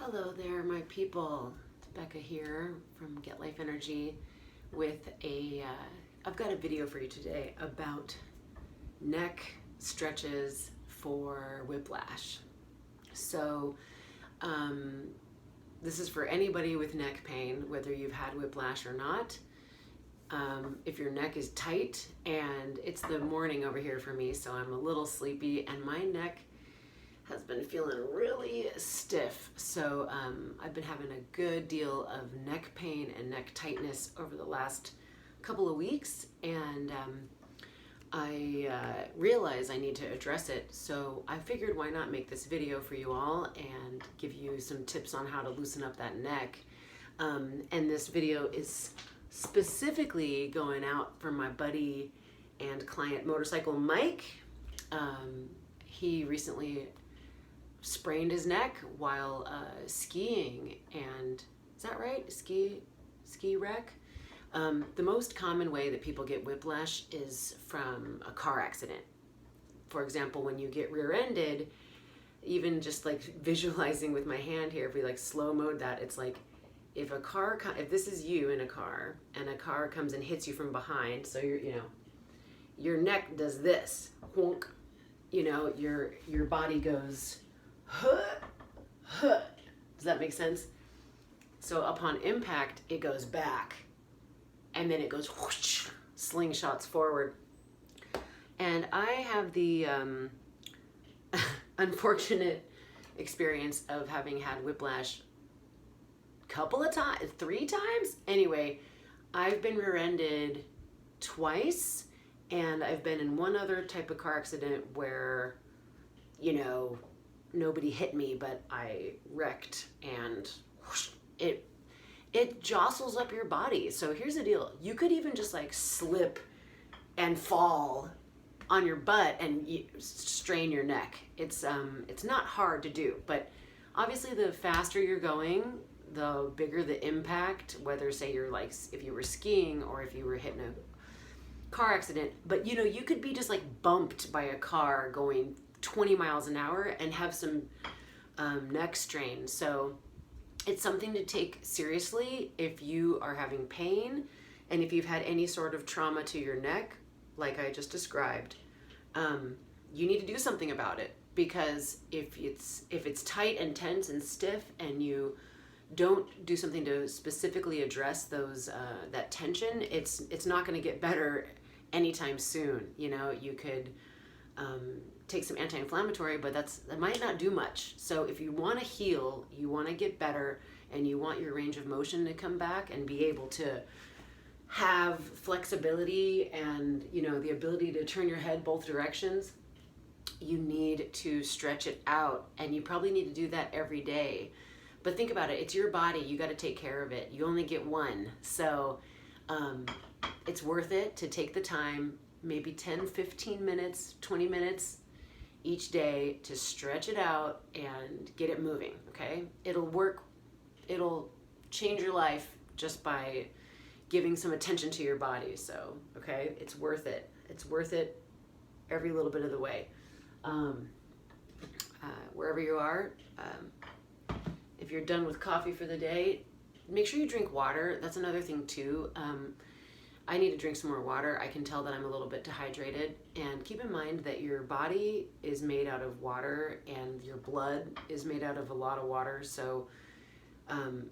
Hello there, my people. It's Becca here from Get Life Energy with I've got a video for you today about neck stretches for whiplash. So, this is for anybody with neck pain, whether you've had whiplash or not. If your neck is tight, and it's the morning over here for me, so I'm a little sleepy, and my neck has been feeling really stiff. So I've been having a good deal of neck pain and neck tightness over the last couple of weeks, and I realize I need to address it. So I figured, why not make this video for you all and give you some tips on how to loosen up that neck. And this video is specifically going out for my buddy and client Motorcycle Mike. He recently sprained his neck while skiing, and is that right? Ski wreck? The most common way that people get whiplash is from a car accident. For example, when you get rear-ended, even just like visualizing with my hand here, if we like slow mode that, it's like if if this is you in a car and a car comes and hits you from behind, so your neck does this, whonk, your body goes huh, huh. Does that make sense? So upon impact, it goes back, and then it goes whoosh, slingshots forward. And I have the unfortunate experience of having had whiplash couple of times, 3 times. Anyway, I've been rear-ended twice, and I've been in one other type of car accident where, nobody hit me, but I wrecked, and whoosh, it jostles up your body. So here's the deal. You could even just like slip and fall on your butt and strain your neck. It's not hard to do, but obviously the faster you're going, the bigger the impact, whether say you're like, if you were skiing or if you were hitting a car accident. But you could be just like bumped by a car going 20 miles an hour and have some neck strain. So it's something to take seriously if you are having pain, and if you've had any sort of trauma to your neck, like I just described. You need to do something about it, because if it's tight and tense and stiff, and you don't do something to specifically address those that tension, it's not going to get better anytime soon. You could take some anti-inflammatory, but that might not do much. So if you want to heal, you want to get better, and you want your range of motion to come back and be able to have flexibility and the ability to turn your head both directions, you need to stretch it out, and you probably need to do that every day. But think about it, it's your body, you got to take care of it. You only get one. So it's worth it to take the time, maybe 10, 15 minutes, 20 minutes each day, to stretch it out and get it moving, okay? It'll work, it'll change your life just by giving some attention to your body. So, okay, it's worth it. It's worth it every little bit of the way. Wherever you are, if you're done with coffee for the day, make sure you drink water. That's another thing too. I need to drink some more water. I can tell that I'm a little bit dehydrated. And keep in mind that your body is made out of water, and your blood is made out of a lot of water. So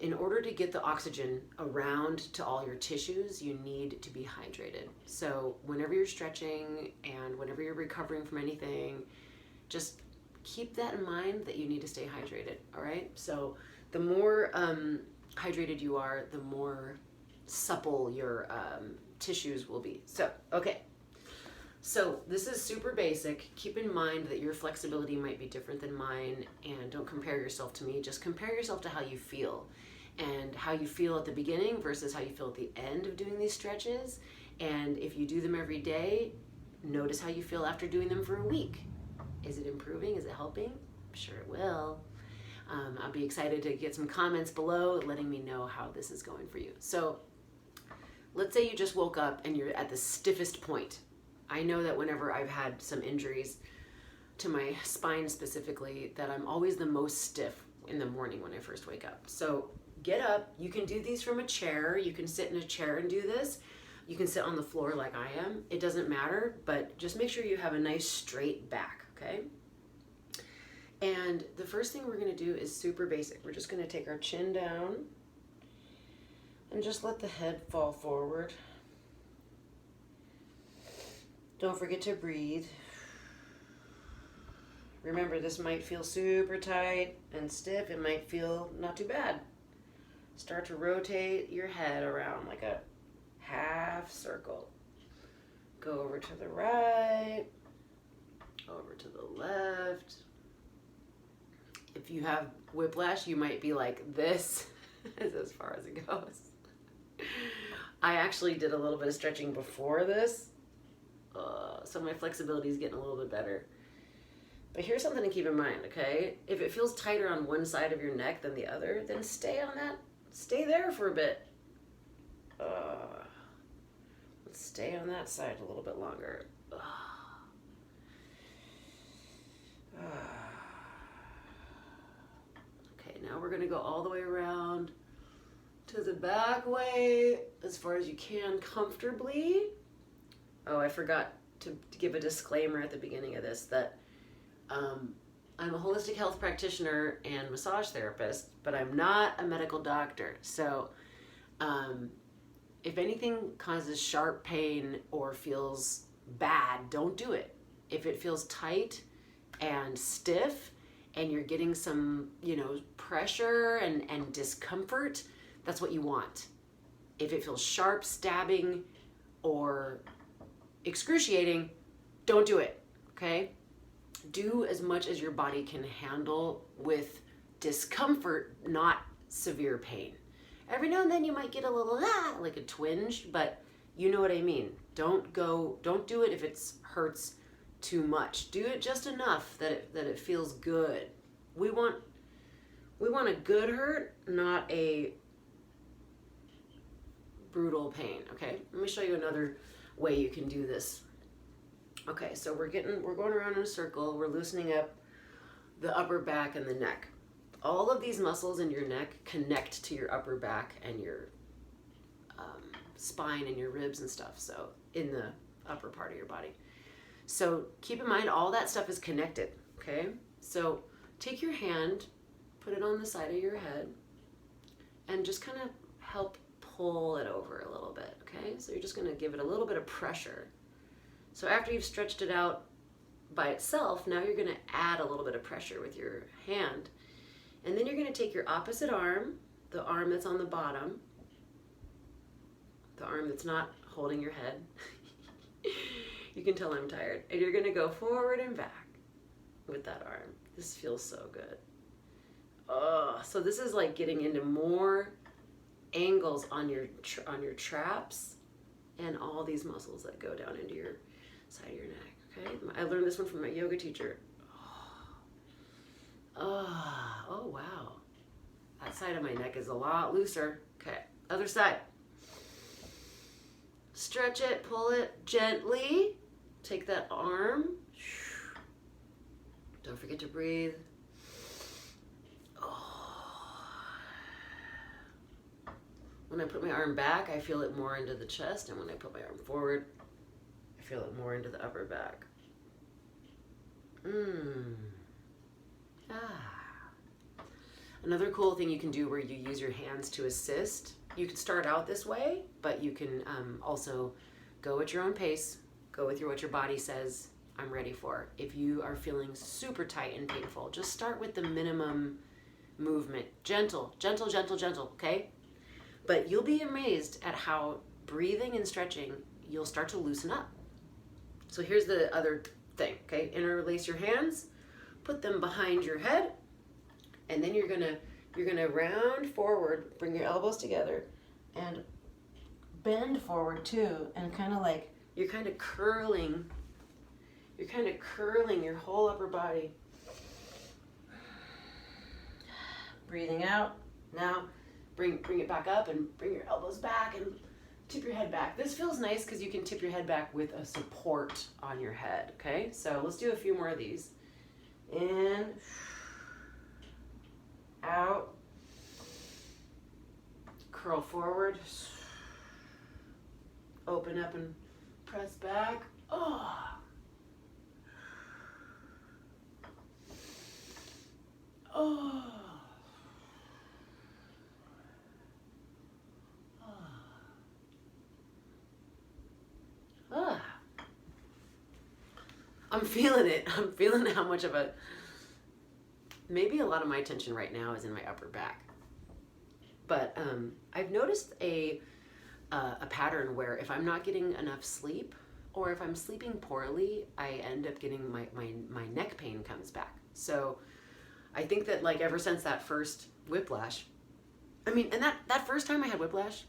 in order to get the oxygen around to all your tissues, you need to be hydrated. So whenever you're stretching and whenever you're recovering from anything, just keep that in mind, that you need to stay hydrated, all right? So the more hydrated you are, the more supple your tissues will be. So, okay. So this is super basic. Keep in mind that your flexibility might be different than mine, and don't compare yourself to me. Just compare yourself to how you feel, and how you feel at the beginning versus how you feel at the end of doing these stretches. And if you do them every day, notice how you feel after doing them for a week. Is it improving? Is it helping? I'm sure it will. I'll be excited to get some comments below letting me know how this is going for you. So let's say you just woke up and you're at the stiffest point. I know that whenever I've had some injuries to my spine specifically, that I'm always the most stiff in the morning when I first wake up. So get up. You can do these from a chair. You can sit in a chair and do this. You can sit on the floor like I am. It doesn't matter, but just make sure you have a nice straight back, okay? And the first thing we're gonna do is super basic. We're just gonna take our chin down and just let the head fall forward. Don't forget to breathe. Remember, this might feel super tight and stiff. It might feel not too bad. Start to rotate your head around like a half circle. Go over to the right, over to the left. If you have whiplash, you might be like this as far as it goes. I actually did a little bit of stretching before this, so my flexibility is getting a little bit better. But here's something to keep in mind, okay? If it feels tighter on one side of your neck than the other, then stay on that. Stay there for a bit. Let's stay on that side a little bit longer. Okay, now we're gonna go all the way around to the back way as far as you can comfortably. Oh, I forgot to give a disclaimer at the beginning of this that I'm a holistic health practitioner and massage therapist, but I'm not a medical doctor. So if anything causes sharp pain or feels bad, don't do it. If it feels tight and stiff and you're getting some, pressure and discomfort, that's what you want. If it feels sharp, stabbing, or excruciating, don't do it, okay? Do as much as your body can handle with discomfort, not severe pain. Every now and then you might get a little like a twinge, but you know what I mean. Don't do it if it hurts too much. Do it just enough that it feels good. We want a good hurt, not a brutal pain, okay? Let me show you another way you can do this. Okay, so we're going around in a circle. We're loosening up the upper back and the neck. All of these muscles in your neck connect to your upper back and your spine and your ribs and stuff, so in the upper part of your body. So keep in mind all that stuff is connected, okay? So take your hand, put it on the side of your head, and just kind of help pull it over a little bit, okay? So you're just gonna give it a little bit of pressure. So after you've stretched it out by itself, now you're gonna add a little bit of pressure with your hand. And then you're gonna take your opposite arm, the arm that's on the bottom, the arm that's not holding your head. You can tell I'm tired. And you're gonna go forward and back with that arm. This feels so good. Oh, so this is like getting into more angles on your traps and all these muscles that go down into your side of your neck, okay? I learned this one from my yoga teacher. Oh, wow. That side of my neck is a lot looser. Okay, other side. Stretch it, pull it gently. Take that arm. Don't forget to breathe. When I put my arm back, I feel it more into the chest, and when I put my arm forward, I feel it more into the upper back. Another cool thing you can do where you use your hands to assist, you can start out this way, but you can also go at your own pace, go with what your body says I'm ready for. If you are feeling super tight and painful, just start with the minimum movement. Gentle, gentle, gentle, gentle, okay? But you'll be amazed at how breathing and stretching, you'll start to loosen up. So here's the other thing, okay? Interlace your hands, put them behind your head, and then you're gonna round forward, bring your elbows together, and bend forward too, and kind of like, you're kind of curling your whole upper body. Breathing out. Now, bring it back up and bring your elbows back and tip your head back. This feels nice because you can tip your head back with a support on your head, okay? So let's do a few more of these. In, curl forward. Open up and press back. Oh. Oh. Ah. I'm feeling it. I'm feeling how much of maybe a lot of my tension right now is in my upper back. But I've noticed a pattern where if I'm not getting enough sleep, or if I'm sleeping poorly, I end up getting my neck pain comes back. So I think that like ever since that first whiplash, I mean, and that first time I had whiplash,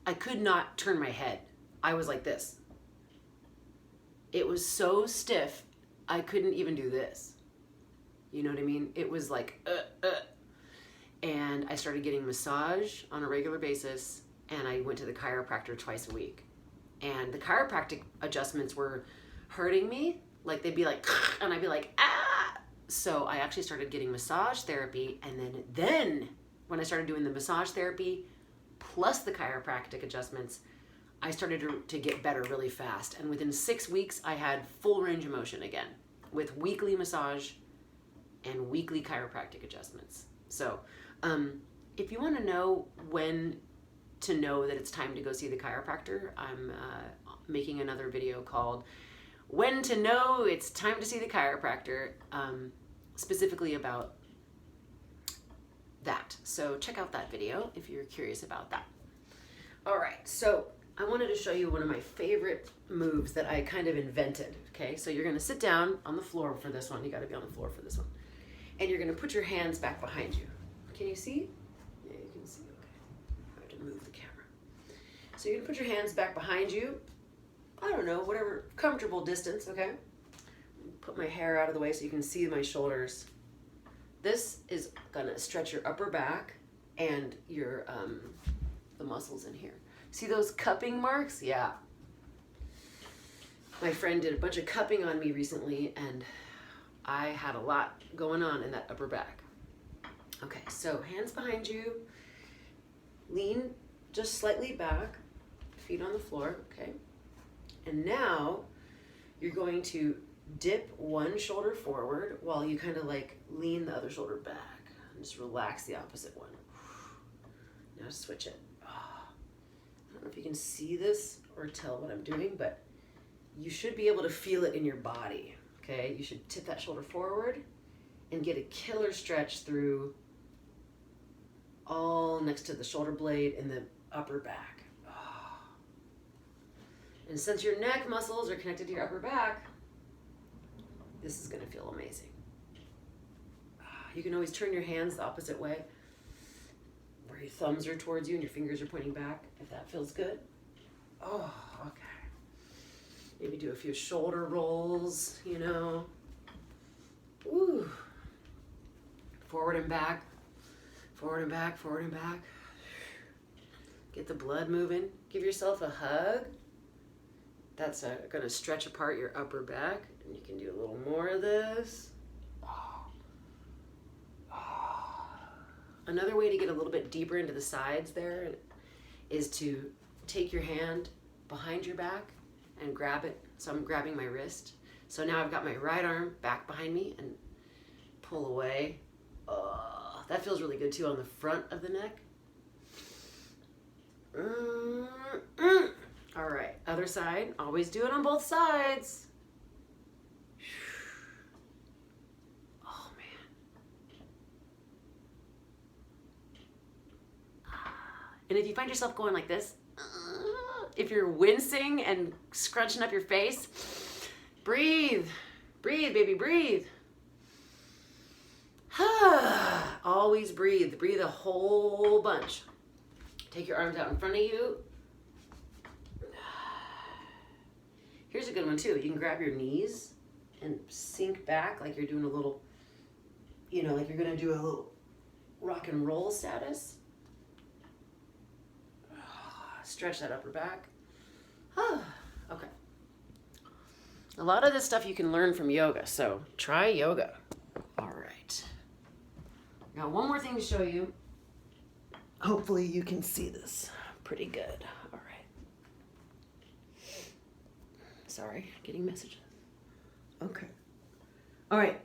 I could not turn my head. I was like this. It was so stiff, I couldn't even do this. You know what I mean? It was like, And I started getting massage on a regular basis, and I went to the chiropractor twice a week. And the chiropractic adjustments were hurting me. Like they'd be like, and I'd be like, ah! So I actually started getting massage therapy, and then when I started doing the massage therapy plus the chiropractic adjustments, I started to get better really fast. And within 6 weeks, I had full range of motion again with weekly massage and weekly chiropractic adjustments. So if you want to know when to know that it's time to go see the chiropractor, I'm making another video called When to Know It's Time to See the Chiropractor, specifically about that. So check out that video if you're curious about that. All right, so I wanted to show you one of my favorite moves that I kind of invented, okay? So you're gonna sit down on the floor for this one. You gotta be on the floor for this one. And you're gonna put your hands back behind you. Can you see? Yeah, you can see, okay. I have to move the camera. So you're gonna put your hands back behind you. I don't know, whatever, comfortable distance, okay? Put my hair out of the way so you can see my shoulders. This is gonna stretch your upper back and your, the muscles in here. See those cupping marks? Yeah. My friend did a bunch of cupping on me recently, and I had a lot going on in that upper back. Okay, so hands behind you. Lean just slightly back, feet on the floor, okay? And now you're going to dip one shoulder forward while you kind of like lean the other shoulder back. And just relax the opposite one. Now switch it. I don't know if you can see this or tell what I'm doing, but you should be able to feel it in your body, okay? You should tip that shoulder forward and get a killer stretch through all next to the shoulder blade and the upper back. And since your neck muscles are connected to your upper back, this is gonna feel amazing. You can always turn your hands the opposite way, where your thumbs are towards you and your fingers are pointing back, if that feels good. Oh, okay. Maybe do a few shoulder rolls, you know. Ooh. Forward and back, forward and back, forward and back. Get the blood moving. Give yourself a hug. That's gonna stretch apart your upper back, and you can do a little more of this. Another way to get a little bit deeper into the sides there is to take your hand behind your back and grab it. So I'm grabbing my wrist. So now I've got my right arm back behind me and pull away. That feels really good too on the front of the neck. All right, other side. Always do it on both sides. Oh man. And if you find yourself going like this, if you're wincing and scrunching up your face, breathe. Breathe, baby, breathe. Always breathe. Breathe a whole bunch. Take your arms out in front of you. Here's a good one too. You can grab your knees and sink back like you're doing a little, you know, like you're gonna do a little rock and roll status. Stretch that upper back. Okay. A lot of this stuff you can learn from yoga, so try yoga. All right. Now one more thing to show you. Hopefully you can see this pretty good. All right. Sorry, getting messages. Okay. All right.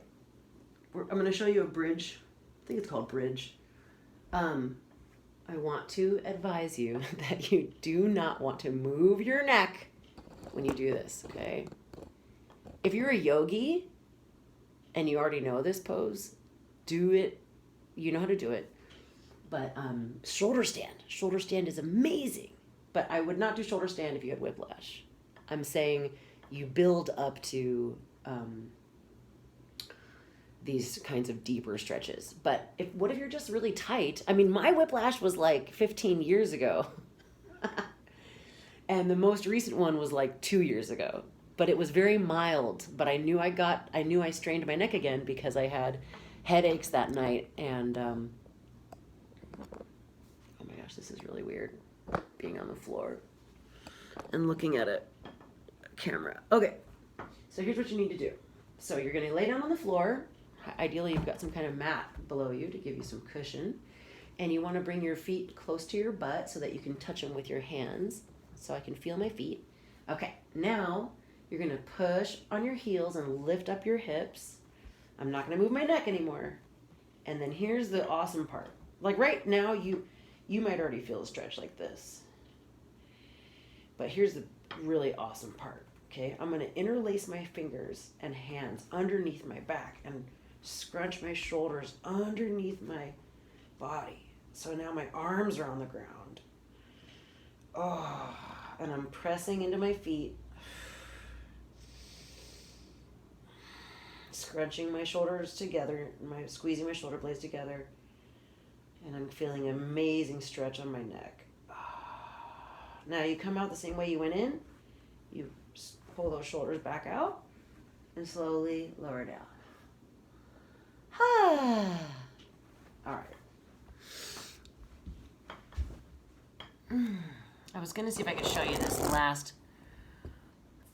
I'm going to show you a bridge. I think it's called bridge. I want to advise you that you do not want to move your neck when you do this, okay? If you're a yogi and you already know this pose, do it. You know how to do it. But shoulder stand. Shoulder stand is amazing. But I would not do shoulder stand if you had whiplash. I'm saying you build up to these kinds of deeper stretches. But what if you're just really tight? I mean, my whiplash was like 15 years ago. And the most recent one was like 2 years ago. But it was very mild. But I knew I strained my neck again because I had headaches that night. And oh my gosh, this is really weird, being on the floor and looking at a camera. Okay, so here's what you need to do. So you're going to lay down on the floor. Ideally, you've got some kind of mat below you to give you some cushion. And you want to bring your feet close to your butt so that you can touch them with your hands. So I can feel my feet. Okay, now you're going to push on your heels and lift up your hips. I'm not going to move my neck anymore. And then here's the awesome part. Like right now, you might already feel a stretch like this. But here's the really awesome part. Okay, I'm going to interlace my fingers and hands underneath my back and scrunch my shoulders underneath my body. So now my arms are on the ground. Oh, and I'm pressing into my feet, scrunching my shoulders together, squeezing my shoulder blades together, and I'm feeling an amazing stretch on my neck. Now you come out the same way you went in. You pull those shoulders back out and slowly lower down. All right. I was going to see if I could show you this last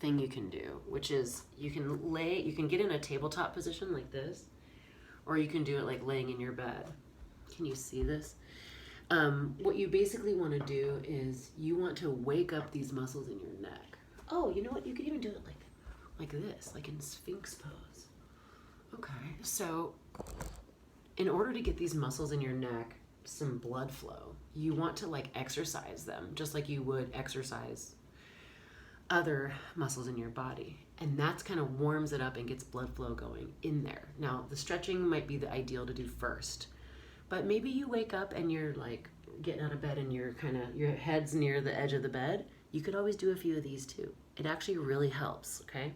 thing you can do, which is you can get in a tabletop position like this, or you can do it like laying in your bed. Can you see this? What you basically want to do is you want to wake up these muscles in your neck. Oh, you know what? You could even do it like this, like in Sphinx pose. Okay, so in order to get these muscles in your neck some blood flow, you want to like exercise them just like you would exercise other muscles in your body. And that's kind of warms it up and gets blood flow going in there. Now, the stretching might be the ideal to do first. But maybe you wake up and you're like getting out of bed and your head's near the edge of the bed. You could always do a few of these too. It actually really helps, okay?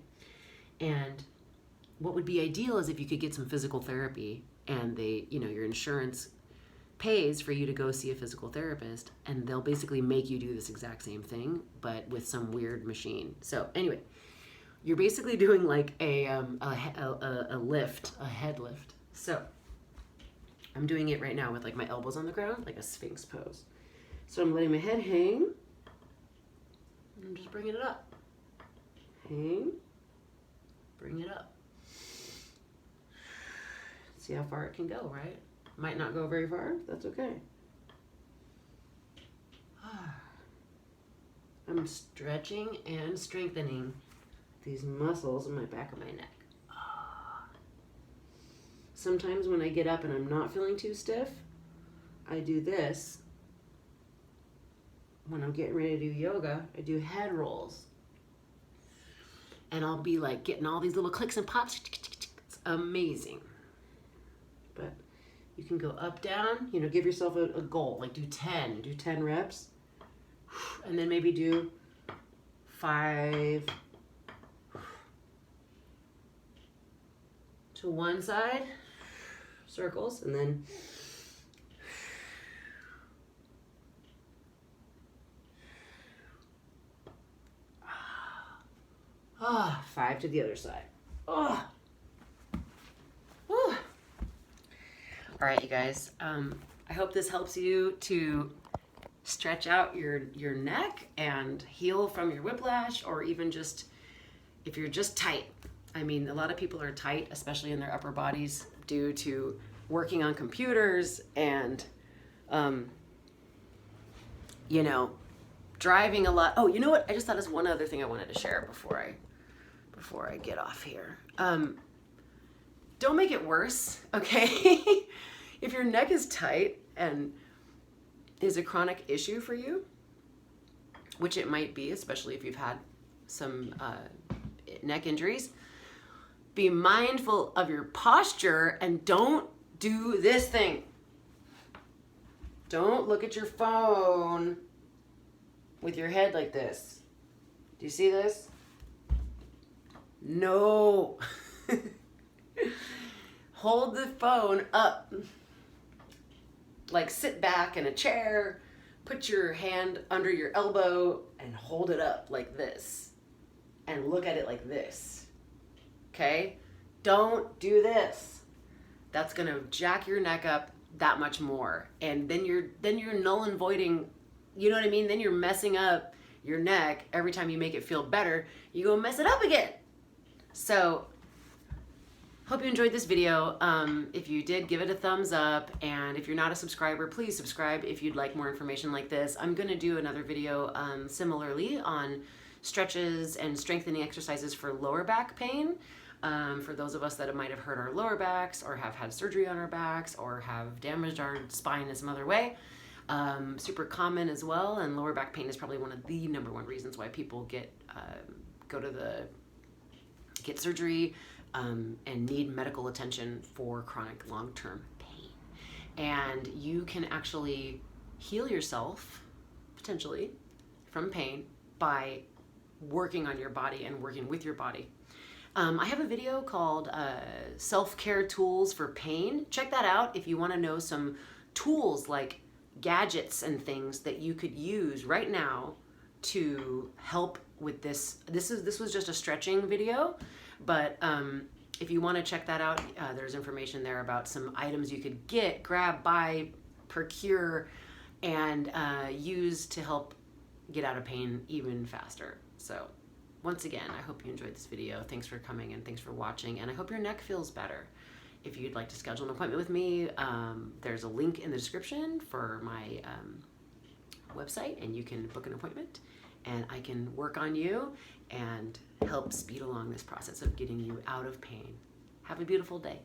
And what would be ideal is if you could get some physical therapy and your insurance pays for you to go see a physical therapist, and they'll basically make you do this exact same thing, but with some weird machine. So anyway, you're basically doing like a lift, a head lift. So I'm doing it right now with like my elbows on the ground, like a Sphinx pose. So I'm letting my head hang. I'm just bringing it up. Hang. Bring it up. See how far it can go, right? Might not go very far. That's okay. I'm stretching and strengthening these muscles in my back of my neck. Sometimes when I get up and I'm not feeling too stiff, I do this. When I'm getting ready to do yoga, I do head rolls. And I'll be like getting all these little clicks and pops. It's amazing. But you can go up, down, give yourself a goal, like do 10 reps. And then maybe do 5 to one side, circles, and then 5 to the other side. Oh. Whew. All right, you guys. I hope this helps you to stretch out your neck and heal from your whiplash, or even just if you're just tight. I mean, a lot of people are tight, especially in their upper bodies, due to working on computers and you know, driving a lot. Oh, you know what? I just thought of one other thing I wanted to share before I get off here. Don't make it worse, okay? If your neck is tight and is a chronic issue for you, which it might be, especially if you've had some neck injuries, be mindful of your posture and don't do this thing. Don't look at your phone with your head like this. Do you see this? No. Hold the phone up. Like sit back in a chair, put your hand under your elbow and hold it up like this. And look at it like this. Okay? Don't do this. That's gonna jack your neck up that much more. And then you're null and voiding, you know what I mean? Then you're messing up your neck every time you make it feel better. You go mess it up again. So hope you enjoyed this video. If you did, give it a thumbs up. And if you're not a subscriber, please subscribe if you'd like more information like this. I'm gonna do another video similarly on stretches and strengthening exercises for lower back pain. For those of us that might have hurt our lower backs or have had surgery on our backs or have damaged our spine in some other way. Super common as well, and lower back pain is probably one of the #1 reasons why people get surgery and need medical attention for chronic long-term pain. And you can actually heal yourself, potentially, from pain by working on your body and working with your body. I have a video called Self-Care Tools for Pain. Check that out if you want to know some tools like gadgets and things that you could use right now to help with this. This was just a stretching video, but if you want to check that out, there's information there about some items you could get, grab, buy, procure, and use to help get out of pain even faster. So once again, I hope you enjoyed this video. Thanks for coming and thanks for watching, and I hope your neck feels better. If you'd like to schedule an appointment with me, there's a link in the description for my website, and you can book an appointment, and I can work on you and help speed along this process of getting you out of pain. Have a beautiful day.